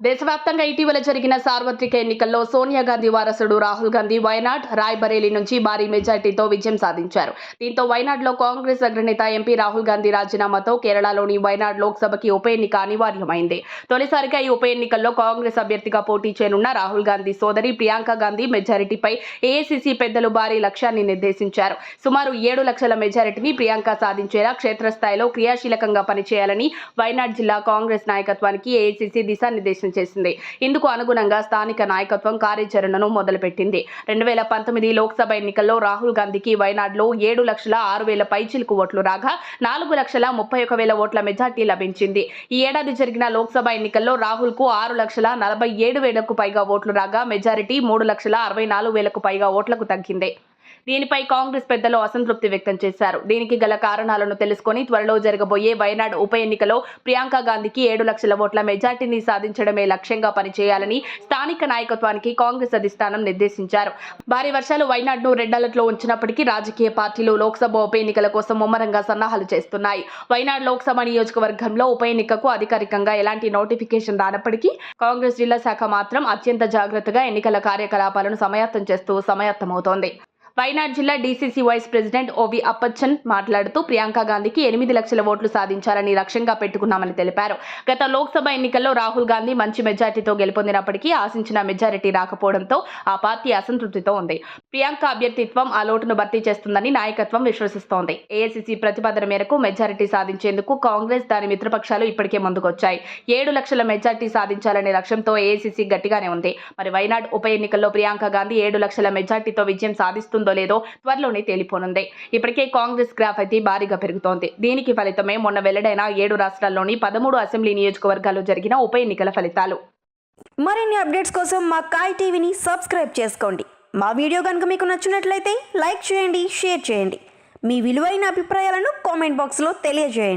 దేశవ్యాప్తంగా ఇటీవల జరిగిన సార్వత్రిక ఎన్నికల్లో సోనియా గాంధీ వారసుడు రాహుల్ గాంధీ వైనాడ్, రాయ్బరేలీ నుంచి భారీ మెజార్టీతో విజయం సాధించారు. దీంతో వైనాడ్లో కాంగ్రెస్ అగ్రనేత ఎంపీ రాహుల్ గాంధీ రాజీనామాతో కేరళలోని వైనాడ్ లోక్సభకి ఉప ఎన్నిక అనివార్యమైంది. తొలిసారిగా ఈ ఉప ఎన్నికల్లో కాంగ్రెస్ అభ్యర్థిగా పోటీ చేయనున్న రాహుల్ గాంధీ సోదరి ప్రియాంక గాంధీ మెజారిటీపై ఏఐసీసీ పెద్దలు భారీ లక్ష్యాన్ని నిర్దేశించారు. సుమారు 7 లక్షల మెజారిటీని ప్రియాంక సాధించేలా క్షేత్రస్థాయిలో క్రియాశీలకంగా పనిచేయాలని వైనాడ్ జిల్లా కాంగ్రెస్ నాయకత్వానికి ఏఐసీసీ దిశానిర్దేశం చేసింది. ఇందుకు అనుగుణంగా స్థానిక నాయకత్వం కార్యాచరణను మొదలుపెట్టింది. 2019 లోక్సభ ఎన్నికల్లో రాహుల్ గాంధీకి వైనాడ్లో 7,06,000 పైచిలుకు ఓట్లు రాగా 4,31,000 ఓట్ల మెజార్టీ లభించింది. ఈ ఏడాది జరిగిన లోక్సభ ఎన్నికల్లో రాహుల్ కు 6,47,000కు పైగా ఓట్లు రాగా మెజారిటీ 3,64,000కు పైగా ఓట్లకు తగ్గింది. దీనిపై కాంగ్రెస్ పెద్దలు అసంతృప్తి వ్యక్తం చేశారు. దీనికి గల కారణాలను తెలుసుకొని త్వరలో జరగబోయే వైనాడ్ ఉప ఎన్నికలో ప్రియాంక గాంధీకి 7 లక్షల ఓట్ల మెజార్టీని సాధించడమే లక్ష్యంగా పనిచేయాలని స్థానిక నాయకత్వానికి కాంగ్రెస్ అధిష్టానం నిర్దేశించారు. భారీ వర్షాలు వైనాడ్ను రెడ్ అలర్ట్లో ఉంచినప్పటికీ రాజకీయ పార్టీలు లోక్సభ ఉప ఎన్నికల కోసం ముమ్మరంగా సన్నాహాలు చేస్తున్నాయి. వైనాడ్ లోక్సభ నియోజకవర్గంలో ఉప ఎన్నికకు అధికారికంగా ఎలాంటి నోటిఫికేషన్ రానప్పటికీ కాంగ్రెస్ జిల్లా శాఖ మాత్రం అత్యంత జాగ్రత్తగా ఎన్నికల కార్యకలాపాలను సమాయత్తమవుతోంది. వైనాడ్ జిల్లా డీసీసీ వైస్ ప్రెసిడెంట్ ఓవి అప్పచ్చన్ మాట్లాడుతూ ప్రియాంక గాంధీకి 8 లక్షల ఓట్లు సాధించాలని లక్ష్యంగా పెట్టుకున్నామని తెలిపారు. గత లోక్సభ ఎన్నికల్లో రాహుల్ గాంధీ మంచి మెజార్టీతో గెలుపొందినప్పటికీ ఆశించిన మెజారిటీ రాకపోవడంతో ఆ పార్టీ అసంతృప్తితో ఉంది. ప్రియాంక అభ్యర్థిత్వం ఆ లోటును భర్తీ చేస్తుందని నాయకత్వం విశ్వసిస్తోంది. ఏఐసీసీ ప్రతిపాదన మేరకు మెజారిటీ సాధించేందుకు కాంగ్రెస్ దాని మిత్రపక్షాలు ఇప్పటికే ముందుకొచ్చాయి. 7 లక్షల మెజార్టీ సాధించాలనే లక్ష్యంతో ఏఐసీసీ గట్టిగానే ఉంది. మరి వైనాడ్ ఉప ఎన్నికల్లో ప్రియాంక గాంధీ 7 లక్షల మెజార్టీతో విజయం సాధిస్తుంది లేదో త్వరలోనే తేలిపోనుంది. ఇప్పటికే కాంగ్రెస్ గ్రాఫ్ అయితే భారీగా పెరుగుతోంది. దీనికి ఫలితమే మొన్న వెల్లడైన 7 రాష్ట్రాల్లోని 13 అసెంబ్లీ నియోజకవర్గాల్లో జరిగిన ఉప ఎన్నికల ఫలితాలు. మరిన్ని అప్డేట్స్ కోసం మా కాయ్ టీవీని సబ్స్క్రైబ్ చేసుకోండి. మా వీడియో కనుక మీకు నచ్చినట్లయితే లైక్ చేయండి, షేర్ చేయండి. మీ విలువైన అభిప్రాయాలను కామెంట్ బాక్స్లో తెలియజేయండి.